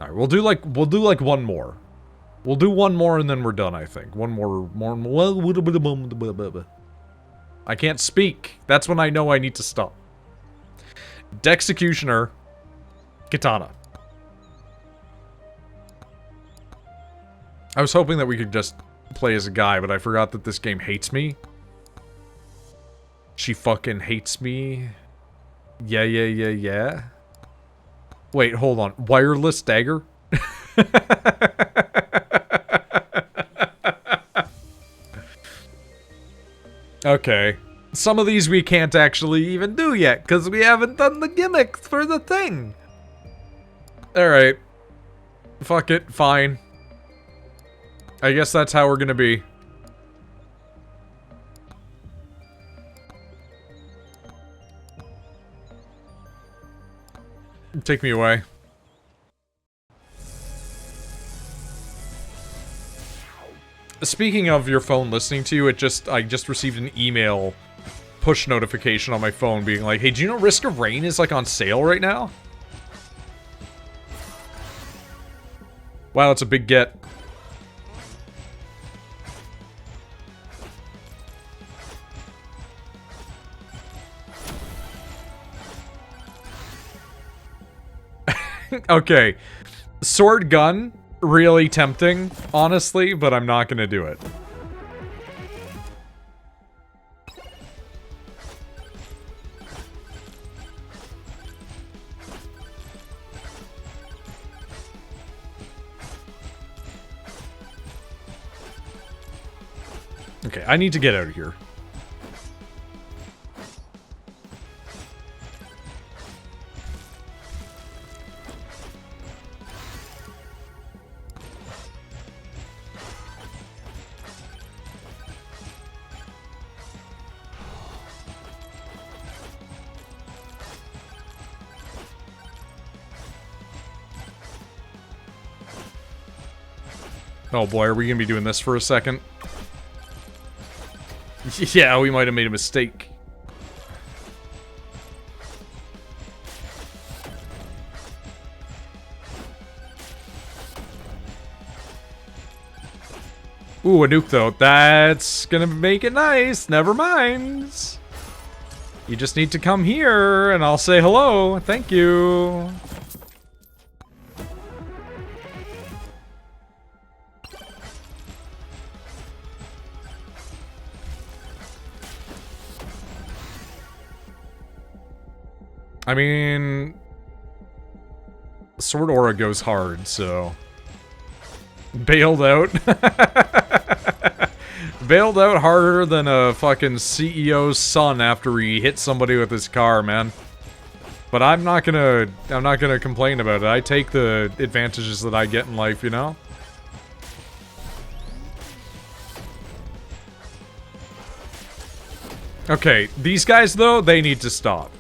Alright, we'll do like one more. We'll do one more and then we're done, I think. One more. I can't speak. That's when I know I need to stop. Dexecutioner. Katana. I was hoping that we could just play as a guy, but I forgot that this game hates me. She fucking hates me. Yeah. Wait, hold on. Wireless dagger? Okay. Some of these we can't actually even do yet, because we haven't done the gimmicks for the thing. Alright. Fuck it, fine. I guess that's how we're gonna be. Take me away. Speaking of your phone listening to you, I just received an email push notification on my phone being like, hey, do you know Risk of Rain is like on sale right now? Wow, that's a big get. Okay. Sword gun, really tempting, honestly, but I'm not gonna do it. Okay, I need to get out of here. Oh boy, are we gonna be doing this for a second? Yeah, we might have made a mistake. Ooh, a nuke though. That's gonna make it nice. Never mind. You just need to come here and I'll say hello. Thank you. I mean, Sword Aura goes hard, so... Bailed out. Bailed out harder than a fucking CEO's son after he hit somebody with his car, man. But I'm not gonna complain about it. I take the advantages that I get in life, you know? Okay, these guys, though, they need to stop.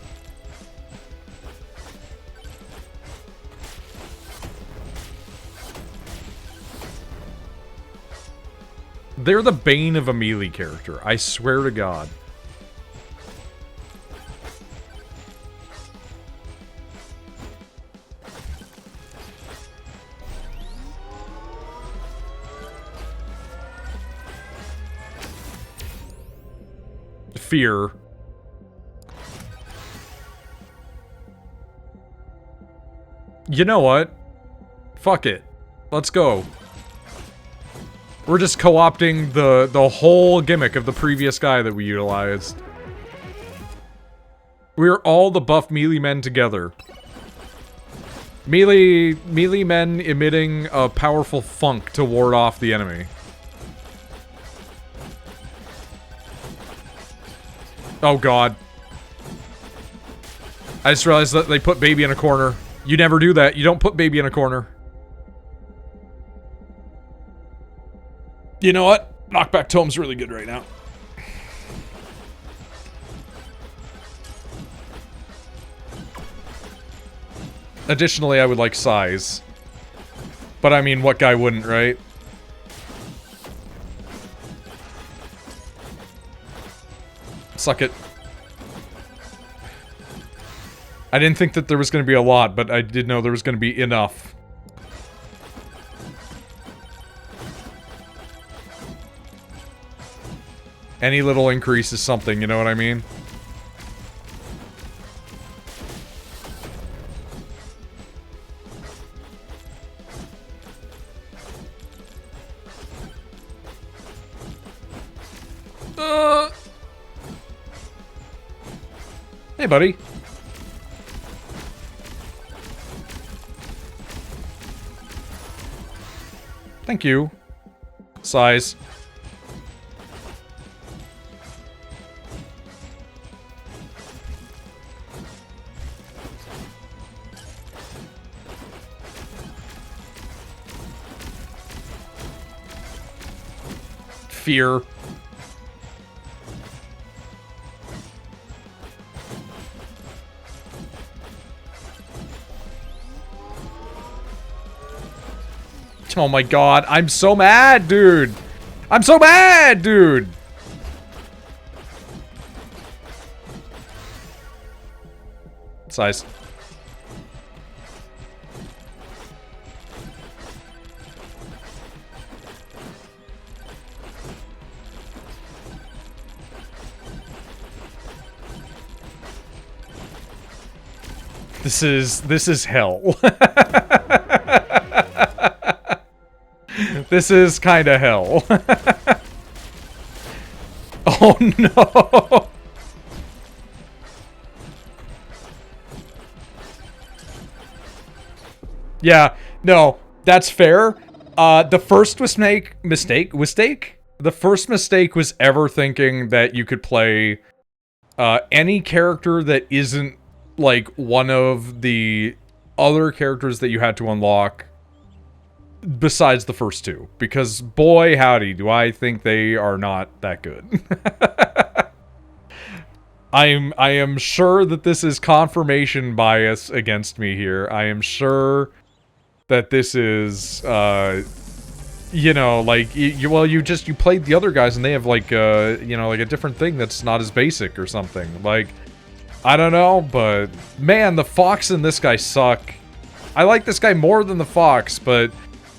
They're the bane of a melee character, I swear to God. Fear. You know what? Fuck it. Let's go. We're just co-opting the whole gimmick of the previous guy that we utilized. We're all the buff melee men together. Melee men emitting a powerful funk to ward off the enemy. Oh god. I just realized that they put baby in a corner. You never do that. You don't put baby in a corner. You know what? Knockback Tome's really good right now. Additionally, I would like size. But I mean, what guy wouldn't, right? Suck it. I didn't think that there was going to be a lot, but I did know there was going to be enough. Any little increase is something, you know what I mean? Hey, buddy. Thank you. Size. Fear. Oh my god, I'm so mad, dude! I'm so mad, dude! Size. This is hell. This is kinda hell. Oh no! Yeah, no, that's fair. The first mistake? The first mistake was ever thinking that you could play any character that isn't like one of the other characters that you had to unlock besides the first two, because boy howdy do I think they are not that good. I am sure that this is confirmation bias against me here. I am sure that this is you know, like you played the other guys and they have like you know, like a different thing that's not as basic or something. Like I don't know, but man, the fox and this guy suck. I like this guy more than the fox, but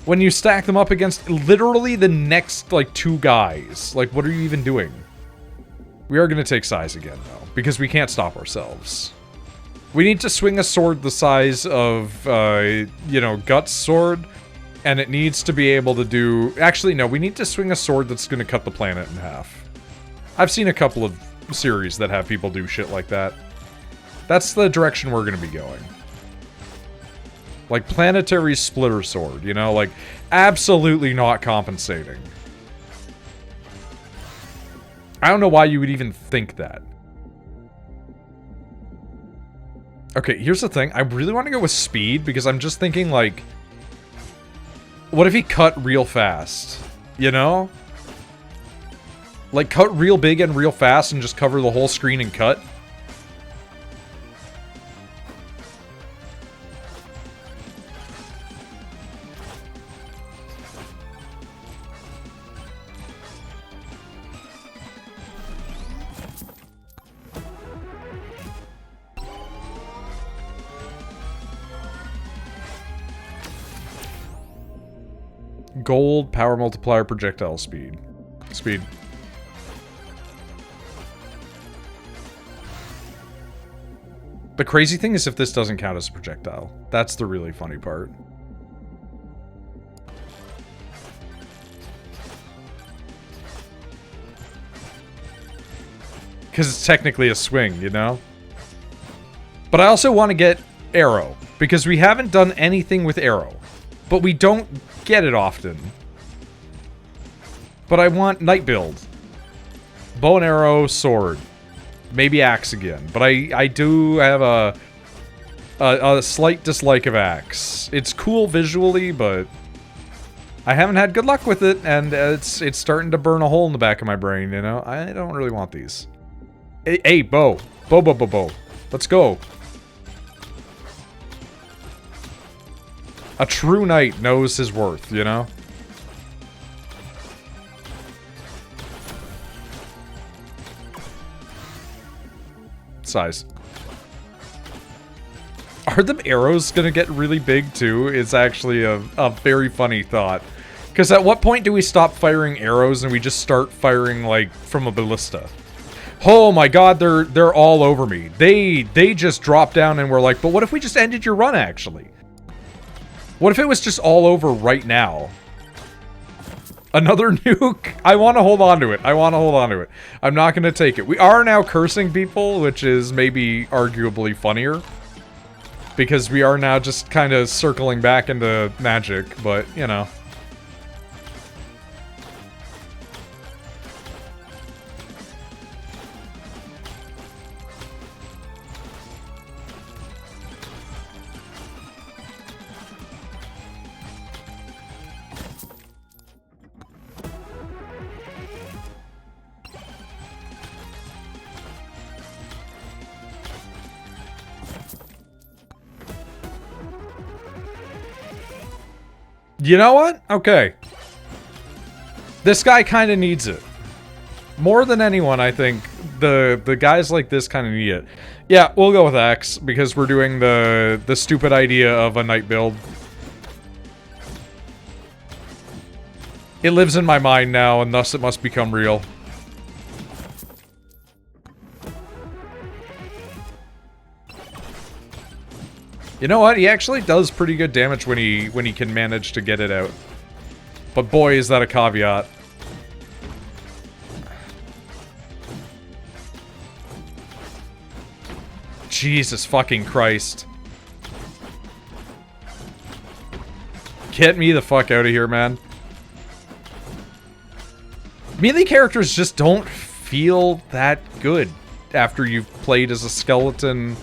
when you stack them up against literally the next, like, two guys, like, what are you even doing? We are going to take size again, though, because we can't stop ourselves. We need to swing a sword the size of, you know, Guts' sword, and it needs to be able to do... Actually, no, we need to swing a sword that's going to cut the planet in half. I've seen a couple of series that have people do shit like that. That's the direction we're going to be going. Like, planetary splitter sword, you know? Like, absolutely not compensating. I don't know why you would even think that. Okay, here's the thing. I really want to go with speed, because I'm just thinking, like... What if he cut real fast? You know? Like, cut real big and real fast and just cover the whole screen and cut? Gold, power multiplier, projectile speed. Speed. The crazy thing is if this doesn't count as a projectile. That's the really funny part. Because it's technically a swing, you know? But I also want to get arrow, because we haven't done anything with arrow. But we don't get it often. But I want night build. Bow and arrow, sword. Maybe axe again. But I do have a slight dislike of axe. It's cool visually, but I haven't had good luck with it, and it's starting to burn a hole in the back of my brain, you know? I don't really want these. Hey, bow. Bow. Let's go. A true knight knows his worth, you know? Size. Are the arrows gonna get really big too? It's actually a very funny thought. Because at what point do we stop firing arrows and we just start firing, like, from a ballista? Oh my god, they're all over me. They just dropped down and were like, but what if we just ended your run, actually? What if it was just all over right now? Another nuke? I want to hold on to it. I want to hold on to it. I'm not going to take it. We are now cursing people, which is maybe arguably funnier. Because we are now just kind of circling back into magic, but, you know. You know what? Okay. This guy kind of needs it. More than anyone, I think, the guys like this kind of need it. Yeah, we'll go with X, because we're doing the stupid idea of a knight build. It lives in my mind now, and thus it must become real. You know what? He actually does pretty good damage when he can manage to get it out. But boy, is that a caveat. Jesus fucking Christ. Get me the fuck out of here, man. Melee characters just don't feel that good after you've played as a skeleton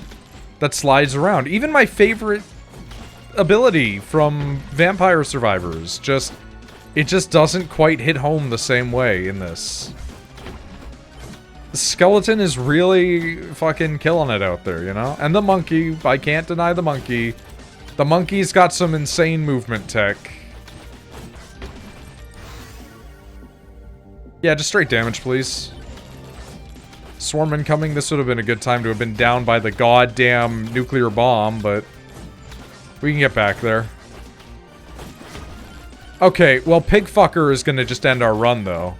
that slides around. Even my favorite ability from Vampire Survivors, it just doesn't quite hit home the same way in this. The skeleton is really fucking killing it out there, you know? And the monkey, I can't deny the monkey. The monkey's got some insane movement tech. Yeah, just straight damage, please. Swarm incoming, this would have been a good time to have been down by the goddamn nuclear bomb, but we can get back there. Okay, well, Pigfucker is gonna just end our run, though.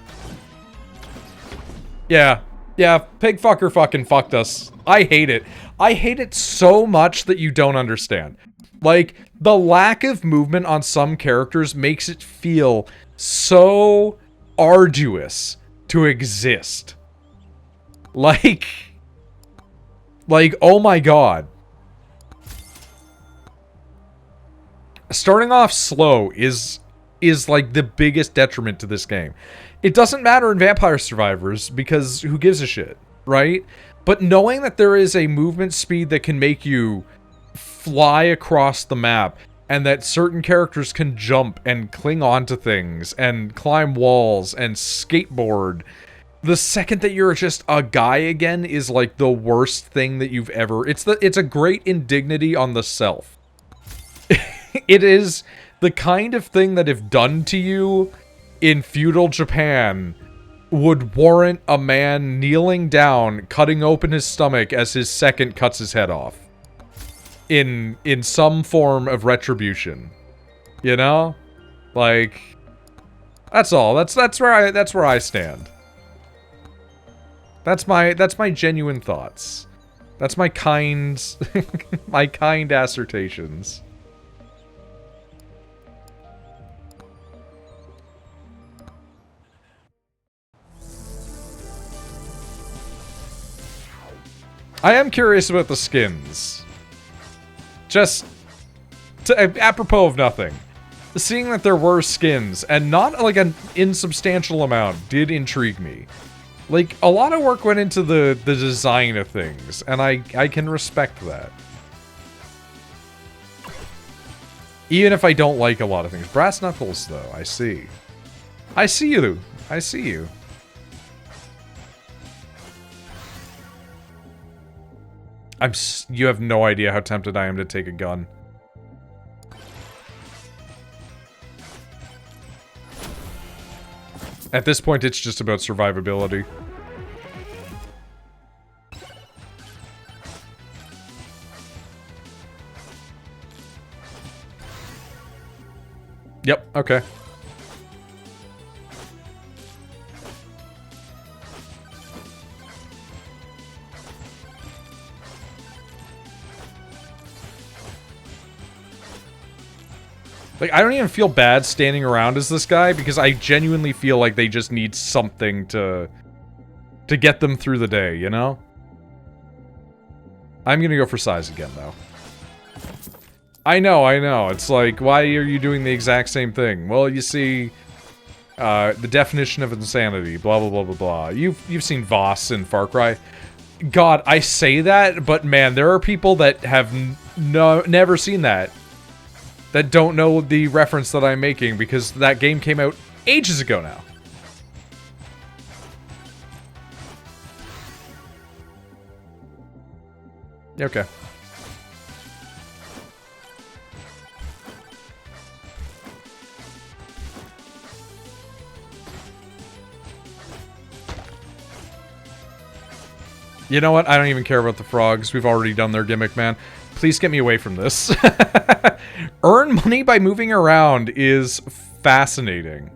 Yeah, Pigfucker fucking fucked us. I hate it. I hate it so much that you don't understand. Like, the lack of movement on some characters makes it feel so arduous to exist. Like, oh my god. Starting off slow is like the biggest detriment to this game. It doesn't matter in Vampire Survivors because who gives a shit, right? But knowing that there is a movement speed that can make you fly across the map and that certain characters can jump and cling onto things and climb walls and skateboard, the second that you're just a guy again is like the worst thing that you've ever... It's a great indignity on the self. It is the kind of thing that if done to you in feudal Japan would warrant a man kneeling down, cutting open his stomach as his second cuts his head off. In some form of retribution. You know? Like, that's all. That's where I stand. That's my genuine thoughts. That's my kind my kind assertions. I am curious about the skins. Just apropos of nothing. Seeing that there were skins, and not like an insubstantial amount, did intrigue me. Like, a lot of work went into the design of things, and I can respect that. Even if I don't like a lot of things. Brass knuckles, though, I see. I see you. I see you. You have no idea how tempted I am to take a gun. At this point, it's just about survivability. Yep, okay. Like, I don't even feel bad standing around as this guy, because I genuinely feel like they just need something to get them through the day, you know? I'm gonna go for size again, though. I know. It's like, why are you doing the exact same thing? Well, you see, the definition of insanity, blah, blah, blah, blah, blah. You've seen Voss in Far Cry. God, I say that, but man, there are people that have never seen that. That don't know the reference that I'm making, because that game came out ages ago now. Okay. You know what? I don't even care about the frogs. We've already done their gimmick, man. Please get me away from this. Earn money by moving around is fascinating.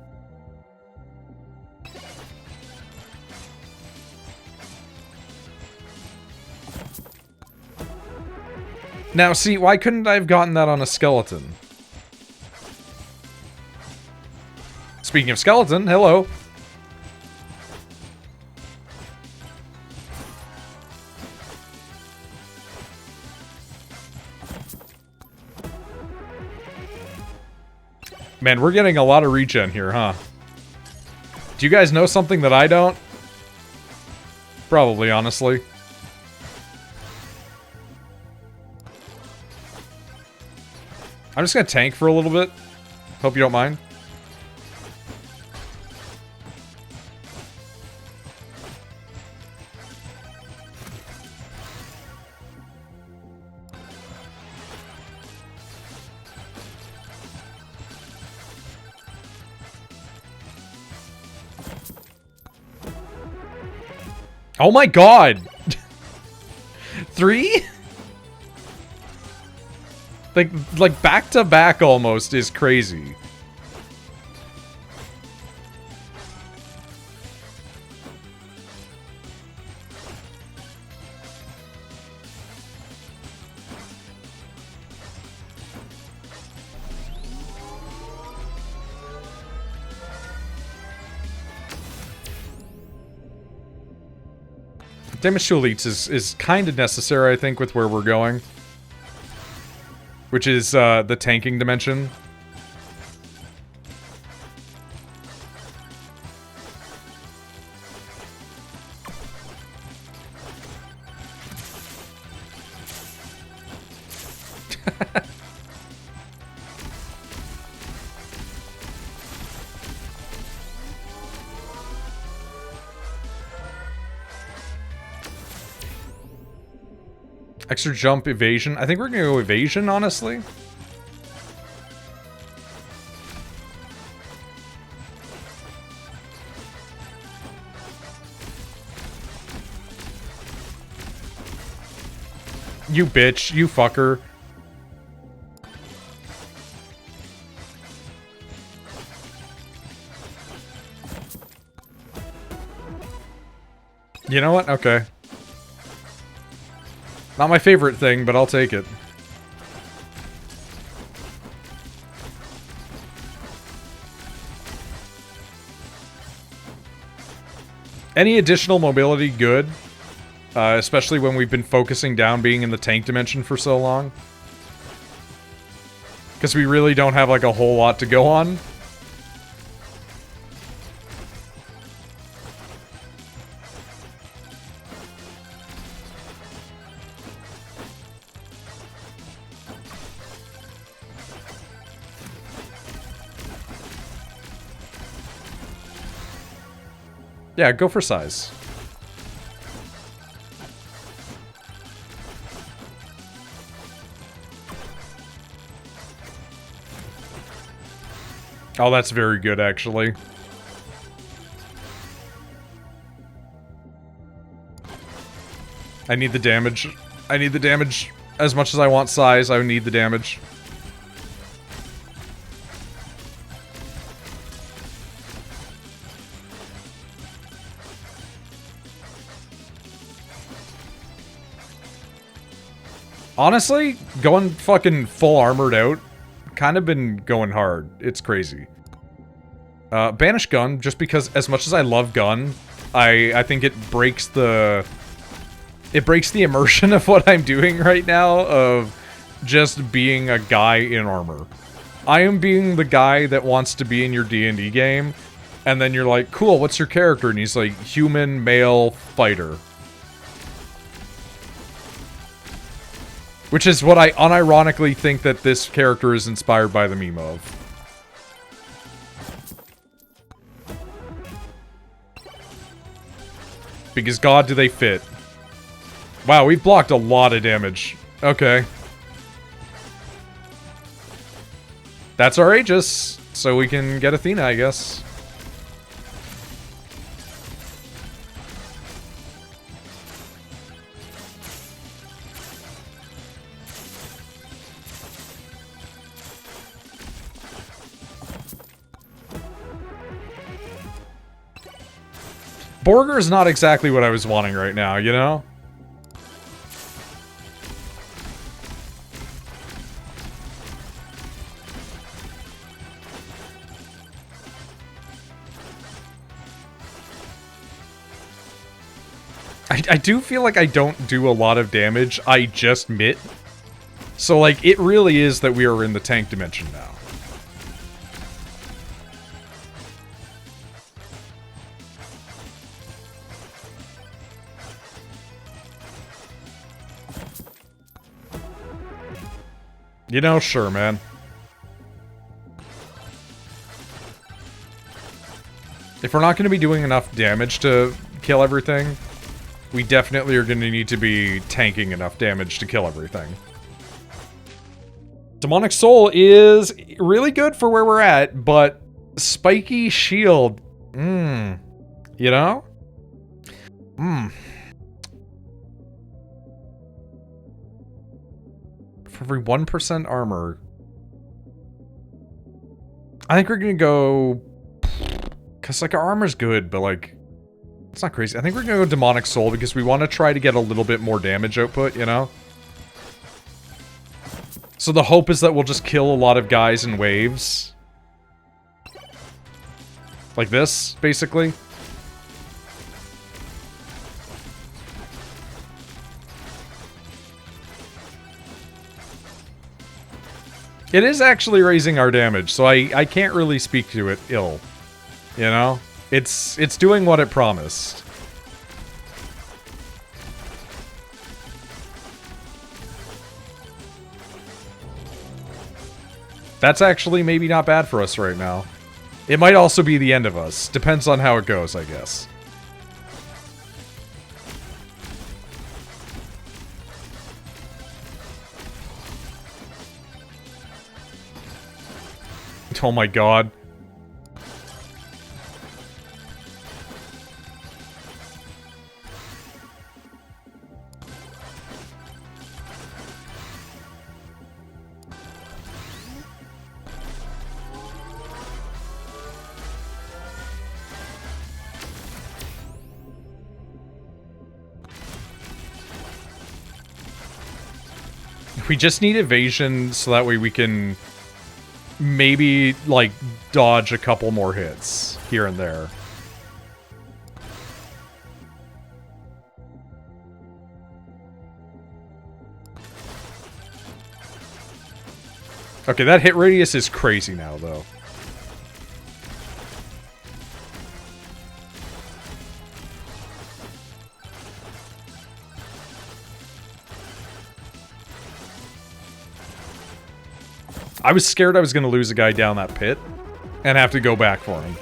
Now, see, why couldn't I have gotten that on a skeleton? Speaking of skeleton, hello. Man, we're getting a lot of regen here, huh? Do you guys know something that I don't? Probably, honestly. I'm just gonna tank for a little bit. Hope you don't mind. Oh my god! 3? Like back to back almost is crazy. Damage to elites is kind of necessary, I think, with where we're going. Which is, the tanking dimension. Extra jump, evasion. I think we're gonna go evasion, honestly. You bitch, you fucker. You know what? Okay. Not my favorite thing, but I'll take it. Any additional mobility, good. Especially when we've been focusing down being in the tank dimension for so long. Because we really don't have, like, a whole lot to go on. Yeah, go for size. Oh, that's very good, actually. I need the damage. I need the damage. As much as I want size, I need the damage. Honestly, going fucking full armored out kind of been going hard. It's crazy. Banish gun, just because as much as I love gun, I think it breaks the immersion of what I'm doing right now of just being a guy in armor. I am being the guy that wants to be in your D&D game, and then you're like, cool, what's your character? And he's like, human, male, fighter. Which is what I unironically think that this character is inspired by the meme of. Because god, do they fit. Wow, we've blocked a lot of damage. Okay. That's our Aegis, so we can get Athena, I guess. Borger is not exactly what I was wanting right now, you know? I do feel like I don't do a lot of damage, I just mitt. So, like, it really is that we are in the tank dimension now. You know, sure, man. If we're not going to be doing enough damage to kill everything, we definitely are going to need to be tanking enough damage to kill everything. Demonic Soul is really good for where we're at, but Spiky Shield, you know? For every 1% armor. I think we're gonna go... Because, like, our armor's good, but, like... It's not crazy. I think we're gonna go Demonic Soul because we want to try to get a little bit more damage output, you know? So the hope is that we'll just kill a lot of guys in waves. Like this, basically. It is actually raising our damage, so I can't really speak to it ill. You know? It's doing what it promised. That's actually maybe not bad for us right now. It might also be the end of us. Depends on how it goes, I guess. Oh my god. We just need evasion so that way we can maybe, like, dodge a couple more hits here and there. Okay, that hit radius is crazy now, though. I was scared I was going to lose a guy down that pit and have to go back for him.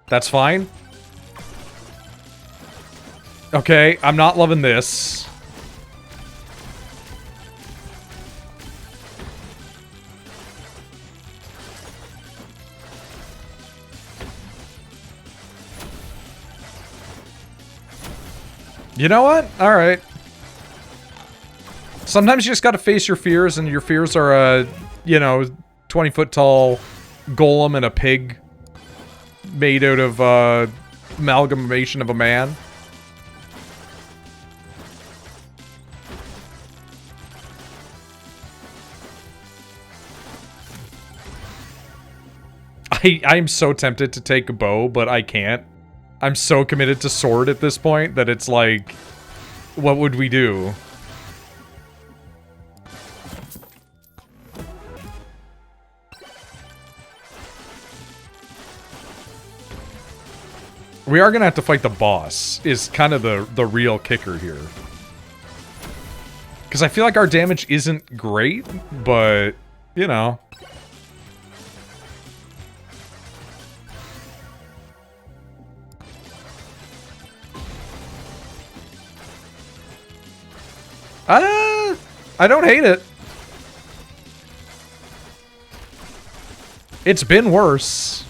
That's fine. Okay, I'm not loving this. You know what? All right. Sometimes you just gotta face your fears, and your fears are a, you know, 20-foot tall golem and a pig made out of amalgamation of a man. I'm so tempted to take a bow, but I can't. I'm so committed to sword at this point that it's like, what would we do? We are gonna have to fight the boss, is kind of the real kicker here. Because I feel like our damage isn't great, but, you know. I don't hate it. It's been worse.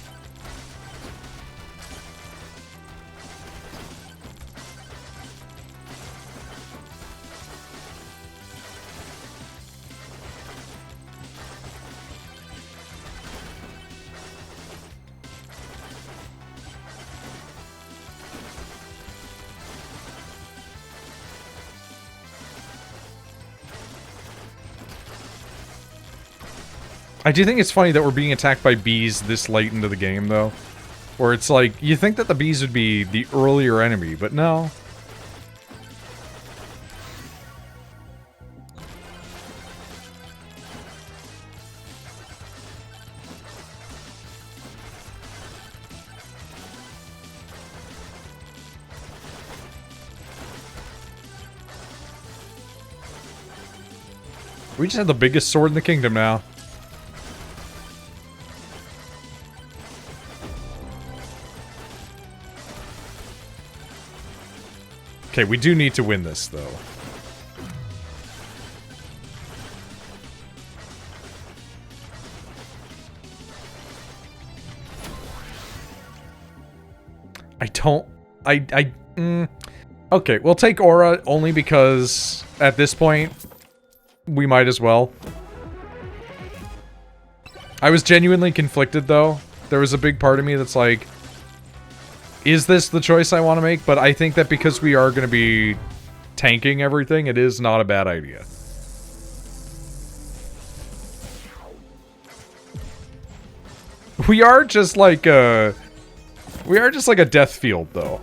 I do think it's funny that we're being attacked by bees this late into the game, though. Where it's like, you think that the bees would be the earlier enemy, but no. We just have the biggest sword in the kingdom now. Okay, we do need to win this, though. Okay, we'll take Aura only because at this point, we might as well. I was genuinely conflicted, though. There was a big part of me that's like, is this the choice I want to make? But I think that because we are going to be tanking everything, it is not a bad idea. We are just like a death field, though.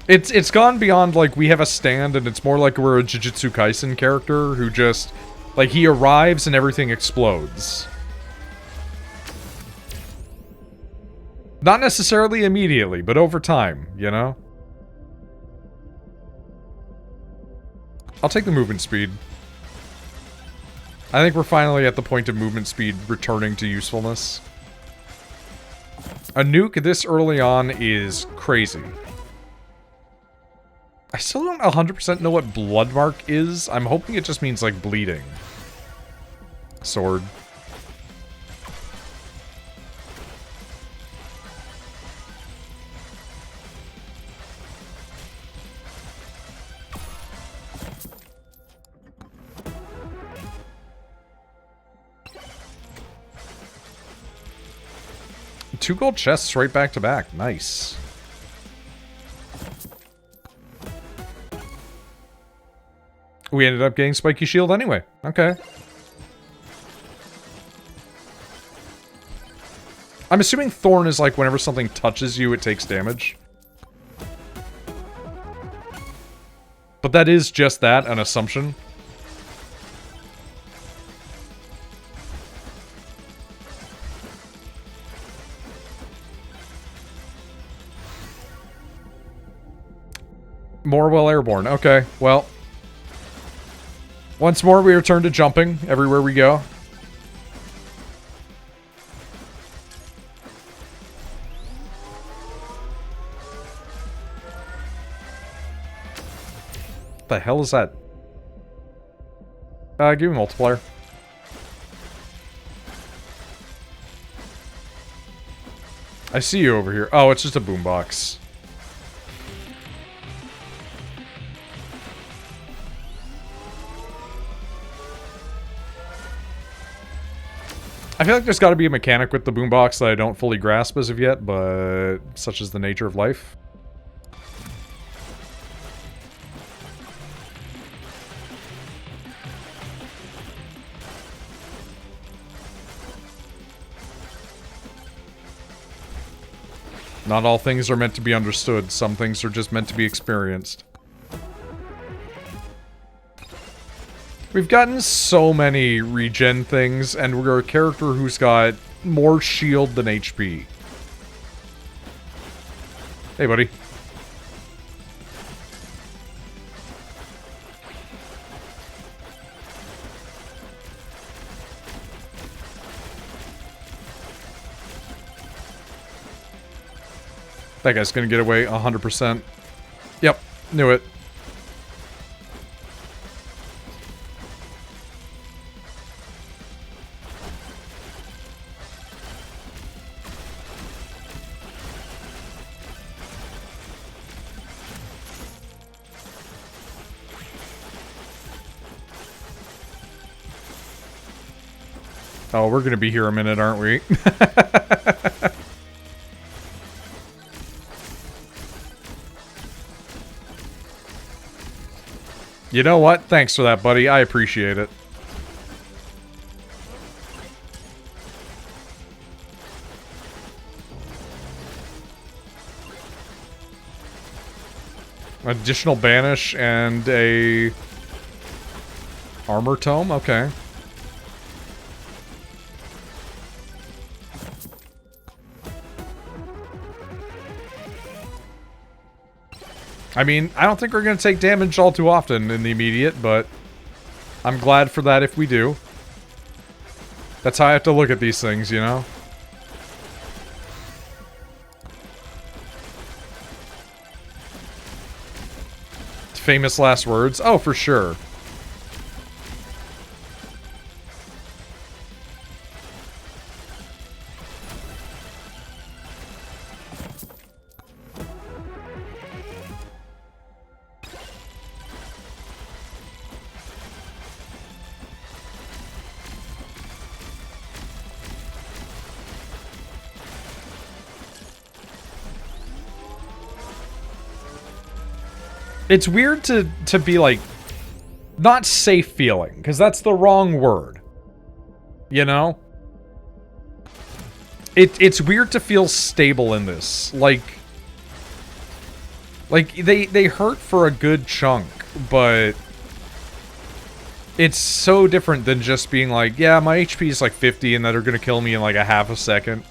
It's gone beyond, like, we have a stand, and it's more like we're a Jujutsu Kaisen character who just, like, he arrives and everything explodes. Not necessarily immediately, but over time, you know? I'll take the movement speed. I think we're finally at the point of movement speed returning to usefulness. A nuke this early on is crazy. I still don't 100% know what blood mark is. I'm hoping it just means, like, bleeding. Sword. Two gold chests right back to back. Nice. We ended up getting Spiky Shield anyway. Okay. I'm assuming Thorn is like whenever something touches you, it takes damage. But that is just that, an assumption. Morwell Airborne. Okay, well. Once more, we return to jumping everywhere we go. What the hell is that? Give me multiplier. I see you over here. Oh, it's just a boombox. I feel like there's got to be a mechanic with the boombox that I don't fully grasp as of yet, but such is the nature of life. Not all things are meant to be understood. Some things are just meant to be experienced. We've gotten so many regen things, and we're a character who's got more shield than HP. Hey, buddy. That guy's gonna get away 100%. Yep, knew it. Oh, we're gonna be here a minute, aren't we? You know what? Thanks for that, buddy. I appreciate it. Additional banish and a armor tome? Okay. I mean, I don't think we're going to take damage all too often in the immediate, but I'm glad for that if we do. That's how I have to look at these things, you know? Famous last words? Oh, for sure. It's weird to be, like, not safe feeling, because that's the wrong word. You know? It's weird to feel stable in this. Like, they hurt for a good chunk, but it's so different than just being like, yeah, my HP is like 50 and that are gonna kill me in like a half a second.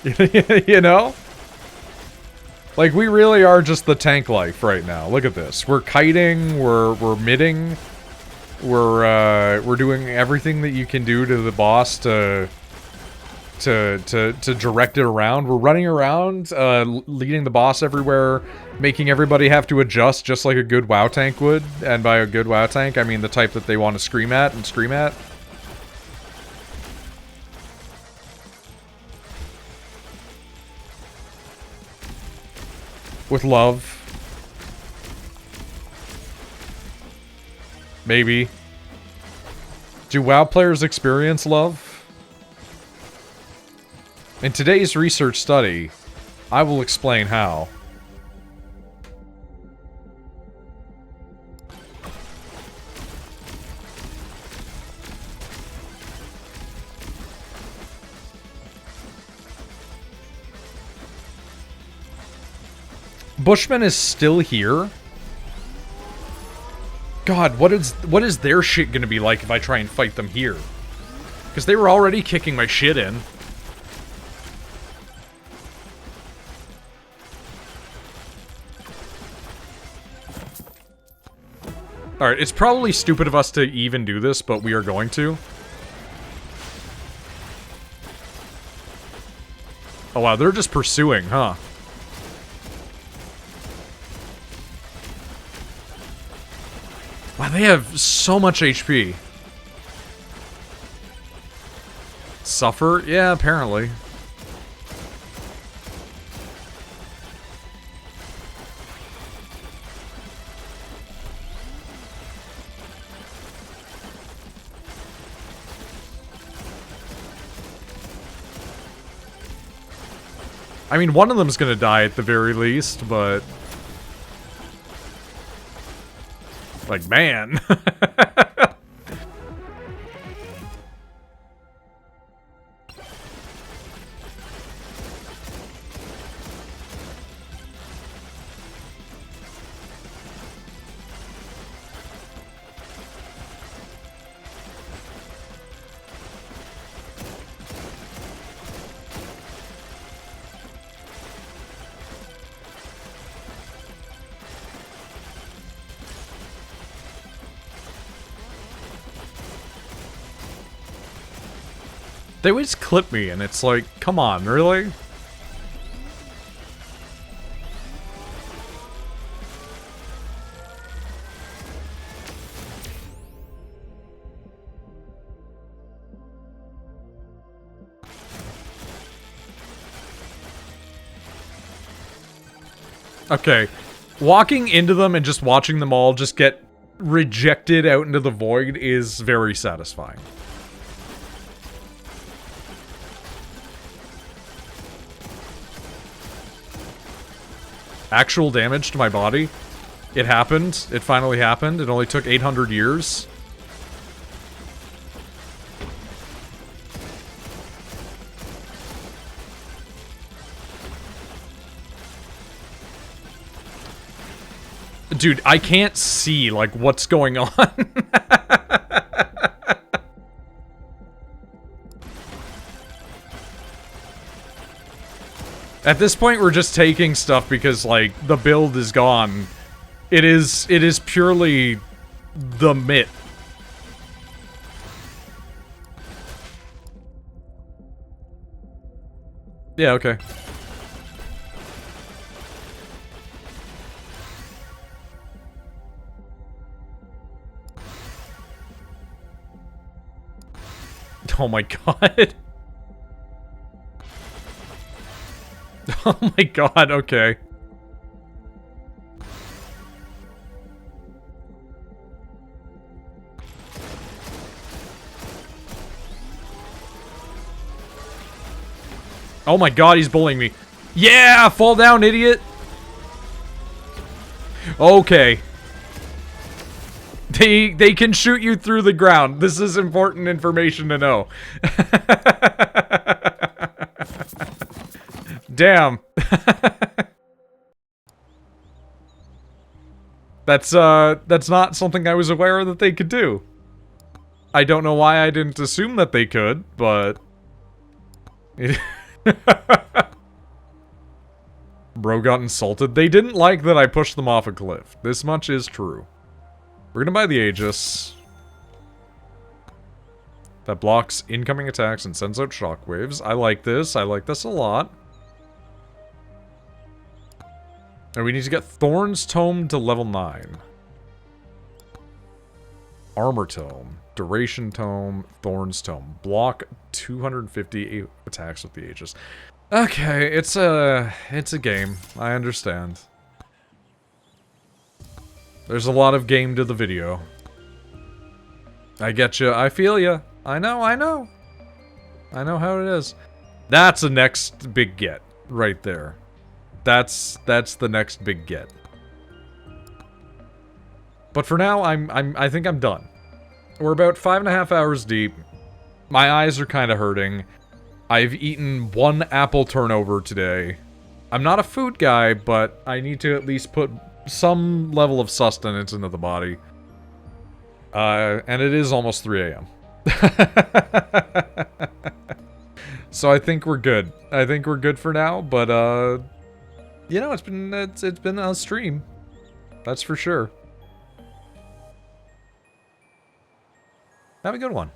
You know? Like, we really are just the tank life right now. Look at this. We're kiting, we're midding, we're doing everything that you can do to the boss to direct it around. We're running around, leading the boss everywhere, making everybody have to adjust just like a good WoW tank would. And by a good WoW tank, I mean the type that they want to scream at and scream at. With love. Maybe. Do WoW players experience love? In today's research study, I will explain how. Bushman is still here? God, what is their shit gonna be like if I try and fight them here? Because they were already kicking my shit in. Alright, it's probably stupid of us to even do this, but we are going to. Oh wow, they're just pursuing, huh? Wow, they have so much HP. Suffer? Yeah, apparently. I mean, one of them's gonna die at the very least, but... like, man. They always clip me, and it's like, come on, really? Okay, walking into them and just watching them all just get rejected out into the void is very satisfying. Actual damage to my body. It happened. It finally happened. It only took 800 years. Dude, I can't see, like, what's going on. At this point, we're just taking stuff because, like, the build is gone. It is purely the mitt. Yeah, okay. Oh my god. Oh my god, okay. Oh my god, he's bullying me. Yeah, fall down, idiot. Okay. They can shoot you through the ground. This is important information to know. Damn. That's not something I was aware that they could do. I don't know why I didn't assume that they could, but... Bro got insulted. They didn't like that I pushed them off a cliff. This much is true. We're gonna buy the Aegis. That blocks incoming attacks and sends out shockwaves. I like this. I like this a lot. And we need to get Thorn's Tome to level 9. Armor Tome. Duration Tome. Thorn's Tome. Block 250 attacks with the Aegis. Okay, it's a game. I understand. There's a lot of game to the video. I get you. I feel you. I know. I know how it is. That's the next big get right there. That's the next big get. But for now, I think I'm done. We're about 5.5 hours deep. My eyes are kind of hurting. I've eaten 1 apple turnover today. I'm not a food guy, but I need to at least put some level of sustenance into the body. And it is almost 3 a.m. So I think we're good. I think we're good for now, but you know, it's been a stream. That's for sure. Have a good one.